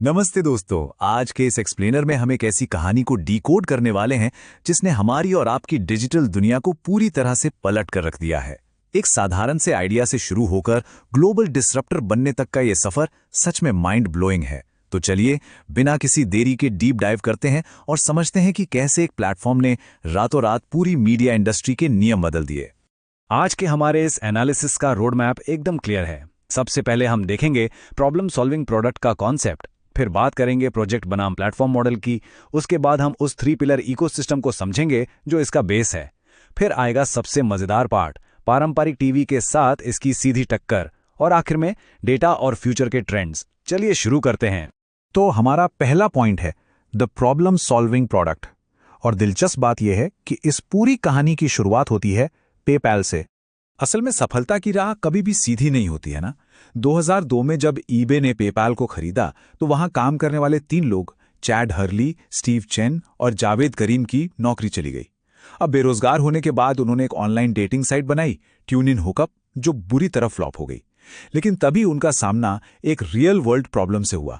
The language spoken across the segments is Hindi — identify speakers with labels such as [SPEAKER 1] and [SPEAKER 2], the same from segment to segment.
[SPEAKER 1] नमस्ते दोस्तों। आज के इस एक्सप्लेनर में हम एक ऐसी कहानी को डीकोड करने वाले हैं जिसने हमारी और आपकी डिजिटल दुनिया को पूरी तरह से पलट कर रख दिया है। एक साधारण से आइडिया से शुरू होकर ग्लोबल डिसरप्टर बनने तक का ये सफर सच में माइंड ब्लोइंग है। तो चलिए बिना किसी देरी के डीप डाइव करते हैं और समझते हैं कि कैसे एक प्लेटफॉर्म ने रातों रात पूरी मीडिया इंडस्ट्री के नियम बदल दिए।
[SPEAKER 2] आज के हमारे इस एनालिसिस का रोड मैप एकदम क्लियर है। सबसे पहले हम देखेंगे प्रॉब्लम सॉल्विंग प्रोडक्ट का कॉन्सेप्ट, फिर बात करेंगे प्रोजेक्ट बनाम प्लेटफॉर्म मॉडल की, उसके बाद हम उस 3 पिलर इकोसिस्टम को समझेंगे जो इसका बेस है। फिर आएगा सबसे मजेदार पार्ट, पारंपरिक टीवी के साथ इसकी सीधी टक्कर, और आखिर में डेटा और फ्यूचर के ट्रेंड्स। चलिए शुरू करते हैं।
[SPEAKER 1] तो हमारा पहला पॉइंट है द प्रॉब्लम सॉल्विंग प्रोडक्ट। और दिलचस्प बात यह है कि इस पूरी कहानी की शुरुआत होती है पेपैल से। असल में सफलता की राह कभी भी सीधी नहीं होती है ना। 2002 में जब ईबे ने पेपैल को खरीदा तो वहां काम करने वाले 3 लोग, चैड हर्ली, स्टीव चेन और जावेद करीम की नौकरी चली गई। अब बेरोजगार होने के बाद उन्होंने एक ऑनलाइन डेटिंग साइट बनाई, ट्यून इन हुकअप, जो बुरी तरह फ्लॉप हो गई। लेकिन तभी उनका सामना एक रियल वर्ल्ड प्रॉब्लम से हुआ।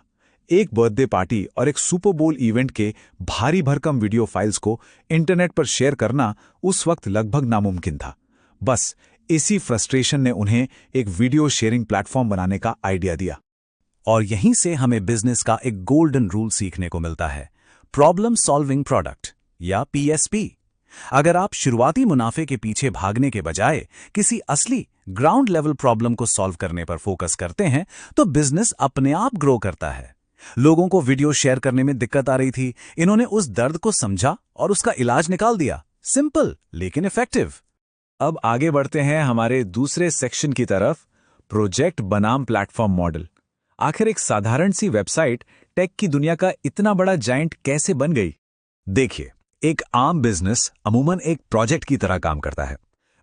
[SPEAKER 1] एक बर्थडे पार्टी और एक सुपर बोल इवेंट के भारी भरकम वीडियो फाइल्स को इंटरनेट पर शेयर करना उस वक्त लगभग नामुमकिन था। बस इसी फ्रस्ट्रेशन ने उन्हें एक वीडियो शेयरिंग प्लेटफॉर्म बनाने का आइडिया दिया। और यहीं से हमें बिजनेस का एक गोल्डन रूल सीखने को मिलता है, प्रॉब्लम सॉल्विंग प्रोडक्ट या पीएसपी। अगर आप शुरुआती मुनाफे के पीछे भागने के बजाय किसी असली ग्राउंड लेवल प्रॉब्लम को सॉल्व करने पर फोकस करते हैं तो बिजनेस अपने आप ग्रो करता है। लोगों को वीडियो शेयर करने में दिक्कत आ रही थी, इन्होंने उस दर्द को समझा और उसका इलाज निकाल दिया। सिंपल लेकिन इफेक्टिव। अब आगे बढ़ते हैं हमारे दूसरे सेक्शन की तरफ, प्रोजेक्ट बनाम प्लेटफॉर्म मॉडल। आखिर एक साधारण सी वेबसाइट टेक की दुनिया का इतना बड़ा जायंट कैसे बन गई? देखिए, एक आम बिजनेस अमूमन एक प्रोजेक्ट की तरह काम करता है।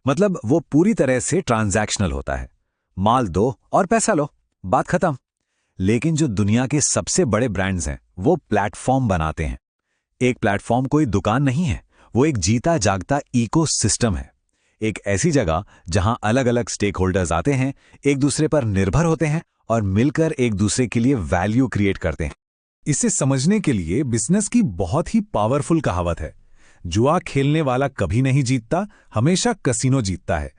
[SPEAKER 1] मतलब वो पूरी तरह से ट्रांजैक्शनल होता है। माल दो और पैसा लो, बात खत्म। लेकिन जो दुनिया के सबसे बड़े ब्रांड्स हैं वो प्लेटफॉर्म बनाते हैं। एक प्लेटफॉर्म कोई दुकान नहीं है, वो एक जीता जागता इकोसिस्टम है। एक ऐसी जगह जहां अलग अलग स्टेक होल्डर्स आते हैं, एक दूसरे पर निर्भर होते हैं और मिलकर एक दूसरे के लिए वैल्यू क्रिएट करते हैं। इसे समझने के लिए बिजनेस की बहुत ही पावरफुल कहावत है, जुआ खेलने वाला कभी नहीं जीतता, हमेशा कसिनो जीतता है।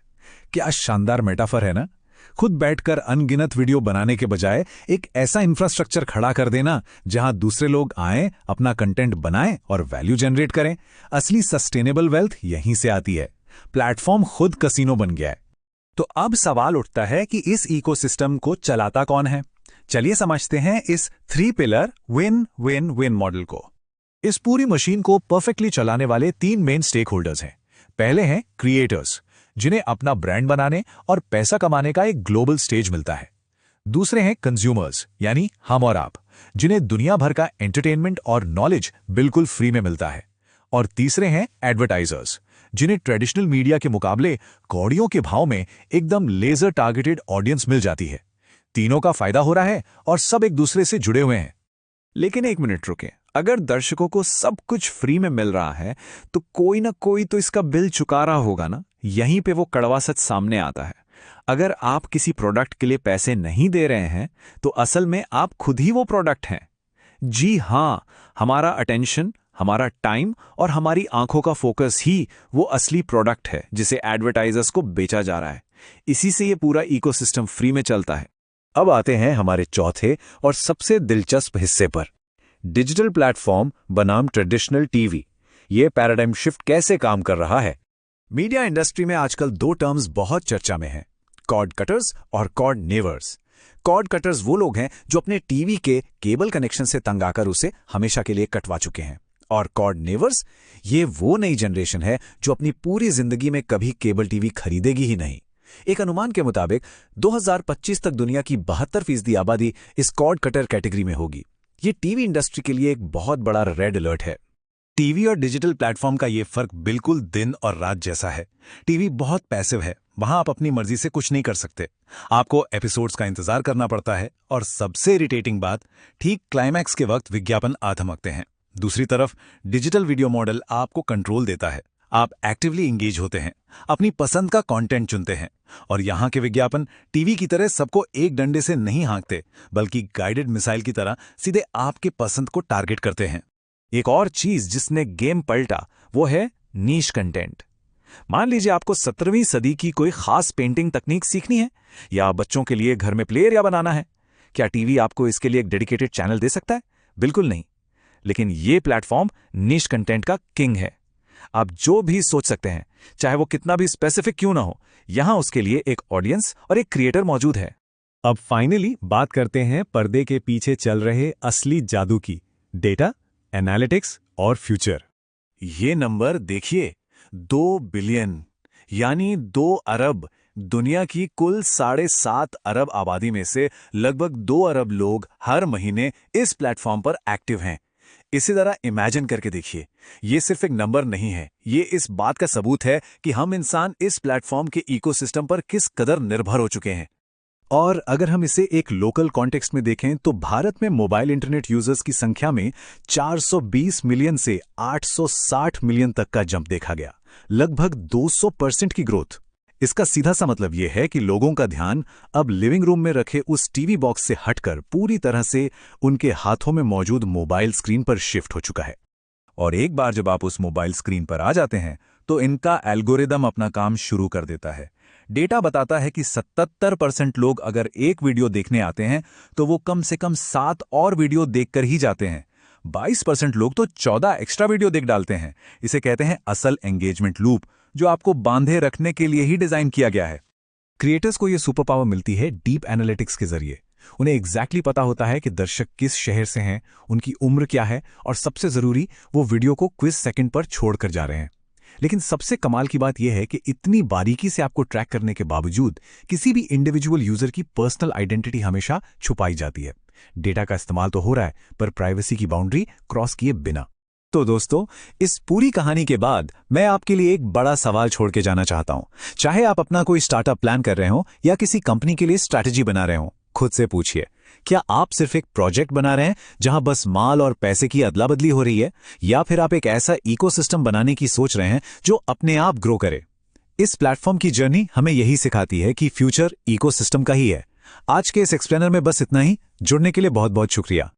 [SPEAKER 1] क्या शानदार मेटाफर है ना। खुद बैठकर अनगिनत वीडियो बनाने के बजाय एक ऐसा इंफ्रास्ट्रक्चर खड़ा कर देना जहां दूसरे लोग आएं, अपना कंटेंट बनाएं और वैल्यू जनरेट करें। असली सस्टेनेबल वेल्थ यहीं से आती है। प्लेटफॉर्म खुद कसिनो बन गया है। तो अब सवाल उठता है कि इस इकोसिस्टम को चलाता कौन है? चलिए समझते हैं इस 3 pillar win win win model को। इस पूरी मशीन को परफेक्टली चलाने वाले 3 मेन स्टेक होल्डर्स हैं। पहले हैं क्रिएटर्स, जिन्हें अपना ब्रांड बनाने और पैसा कमाने का एक ग्लोबल स्टेज मिलता है। दूसरे हैं कंज्यूमर्स, यानी हम और आप, जिन्हें दुनिया भर का एंटरटेनमेंट और नॉलेज बिल्कुल फ्री में मिलता है। और तीसरे हैं एडवर्टाइजर्स, जिन्हें ट्रेडिशनल मीडिया के मुकाबले कौड़ियों के भाव में एकदम लेजर टारगेटेड ऑडियंस मिल जाती है। तीनों का फायदा हो रहा है और सब एक दूसरे से जुड़े हुए हैं। लेकिन एक मिनट रुकें, अगर दर्शकों को सब कुछ फ्री में मिल रहा है तो कोई ना कोई तो इसका बिल चुका रहा होगा ना। यहीं पे वो कड़वा सच सामने आता है। अगर आप किसी प्रोडक्ट के लिए पैसे नहीं दे रहे हैं तो असल में आप खुद ही वो प्रोडक्ट हैं। जी हां, हमारा अटेंशन, हमारा टाइम और हमारी आंखों का फोकस ही वो असली प्रोडक्ट है जिसे एडवर्टाइजर्स को बेचा जा रहा है। इसी से ये पूरा इकोसिस्टम फ्री में चलता है। अब आते हैं हमारे चौथे और सबसे दिलचस्प हिस्से पर, डिजिटल प्लेटफॉर्म बनाम ट्रेडिशनल टीवी। ये पैराडाइम शिफ्ट कैसे काम कर रहा है? मीडिया इंडस्ट्री में आजकल 2 टर्म्स बहुत चर्चा में हैं, कॉर्ड कटर्स और कॉर्ड नेवर्स। कॉर्ड कटर्स वो लोग हैं जो अपने टीवी के केबल कनेक्शन से तंग आकर उसे हमेशा के लिए कटवा चुके हैं। और कॉर्ड नेवर्स, ये वो नई जनरेशन है जो अपनी पूरी जिंदगी में कभी केबल टीवी खरीदेगी ही नहीं। एक अनुमान के मुताबिक 2025 तक दुनिया की 72% आबादी इस कॉर्ड कटर कैटेगरी में होगी। ये टीवी इंडस्ट्री के लिए एक बहुत बड़ा रेड अलर्ट है। टीवी और डिजिटल प्लेटफॉर्म का ये फर्क बिल्कुल दिन और रात जैसा है। टीवी बहुत पैसिव है, वहां आप अपनी मर्जी से कुछ नहीं कर सकते। आपको एपिसोड्स का इंतजार करना पड़ता है और सबसे इरिटेटिंग बात, ठीक क्लाइमैक्स के वक्त विज्ञापन आ धमकते हैं। दूसरी तरफ डिजिटल वीडियो मॉडल आपको कंट्रोल देता है।
[SPEAKER 2] आप एक्टिवली इंगेज होते हैं, अपनी पसंद का कंटेंट चुनते हैं, और यहाँ के विज्ञापन टीवी की तरह सबको एक डंडे से नहीं हाँकते, बल्कि गाइडेड मिसाइल की तरह सीधे आपके पसंद को टारगेट करते हैं। एक और चीज जिसने गेम पलटा वो है नीश कंटेंट। मान लीजिए आपको 17वीं सदी की कोई खास पेंटिंग तकनीक सीखनी है, या बच्चों के लिए घर में प्ले एरिया बनाना है। क्या टीवी आपको इसके लिए एक डेडिकेटेड चैनल दे सकता है? बिल्कुल नहीं। लेकिन ये प्लेटफॉर्म नीश कंटेंट का किंग है। आप जो भी सोच सकते हैं, चाहे वो कितना भी स्पेसिफिक क्यों ना हो, यहां उसके लिए एक ऑडियंस और एक क्रिएटर मौजूद है।
[SPEAKER 3] अब फाइनली बात करते हैं पर्दे के पीछे चल रहे असली जादू की, डेटा, एनालिटिक्स और फ्यूचर।
[SPEAKER 2] ये नंबर देखिए, 2 बिलियन यानी 2 अरब। दुनिया की कुल 7.5 अरब आबादी में से लगभग 2 अरब लोग हर महीने इस प्लेटफॉर्म पर एक्टिव हैं। इसी तरह इमेजिन करके देखिए, ये सिर्फ एक नंबर नहीं है, ये इस बात का सबूत है कि हम इंसान इस प्लेटफॉर्म के इकोसिस्टम पर किस कदर निर्भर हो चुके हैं।
[SPEAKER 3] और अगर हम इसे एक लोकल कॉन्टेक्स्ट में देखें तो भारत में मोबाइल इंटरनेट यूजर्स की संख्या में 420 मिलियन से 860 मिलियन तक का जंप देखा गया, लगभग 200% की ग्रोथ। इसका सीधा सा मतलब यह है कि लोगों का ध्यान अब लिविंग रूम में रखे उस टीवी बॉक्स से हटकर पूरी तरह से उनके हाथों में मौजूद मोबाइल स्क्रीन पर शिफ्ट हो चुका है।
[SPEAKER 2] और एक बार जब आप उस मोबाइल स्क्रीन पर आ जाते हैं तो इनका एल्गोरिदम अपना काम शुरू कर देता है। डेटा बताता है कि 77% लोग अगर एक वीडियो देखने आते हैं तो वो कम से कम 7 और वीडियो देखकर ही जाते हैं। 22% लोग तो 14 एक्स्ट्रा वीडियो देख डालते हैं। इसे कहते हैं असल एंगेजमेंट लूप, जो आपको बांधे रखने के लिए ही डिजाइन किया गया है।
[SPEAKER 3] क्रिएटर्स को यह सुपर पावर मिलती है डीप एनालिटिक्स के जरिए। उन्हें एग्जैक्टली पता होता है कि दर्शक किस शहर से हैं, उनकी उम्र क्या है, और सबसे जरूरी, वो वीडियो को क्विज सेकंड पर छोड़कर जा रहे हैं। लेकिन सबसे कमाल की बात यह है कि इतनी बारीकी से आपको ट्रैक करने के बावजूद किसी भी इंडिविजुअल यूजर की पर्सनल आइडेंटिटी हमेशा छुपाई जाती है। डेटा का इस्तेमाल तो हो रहा है, पर प्राइवेसी की बाउंड्री क्रॉस किए बिना।
[SPEAKER 2] तो दोस्तों, इस पूरी कहानी के बाद मैं आपके लिए एक बड़ा सवाल छोड़ के जाना चाहता हूं। चाहे आप अपना कोई स्टार्टअप प्लान कर रहे हो या किसी कंपनी के लिए स्ट्रैटेजी बना रहे हो, खुद से पूछिए, क्या आप सिर्फ एक प्रोजेक्ट बना रहे हैं जहां बस माल और पैसे की अदला बदली हो रही है, या फिर आप एक ऐसा इकोसिस्टम बनाने की सोच रहे हैं जो अपने आप ग्रो करे? इस प्लेटफॉर्म की जर्नी हमें यही सिखाती है कि फ्यूचर इकोसिस्टम का ही है। आज के इस एक्सप्लेनर में बस इतना ही। जुड़ने के लिए बहुत बहुत शुक्रिया।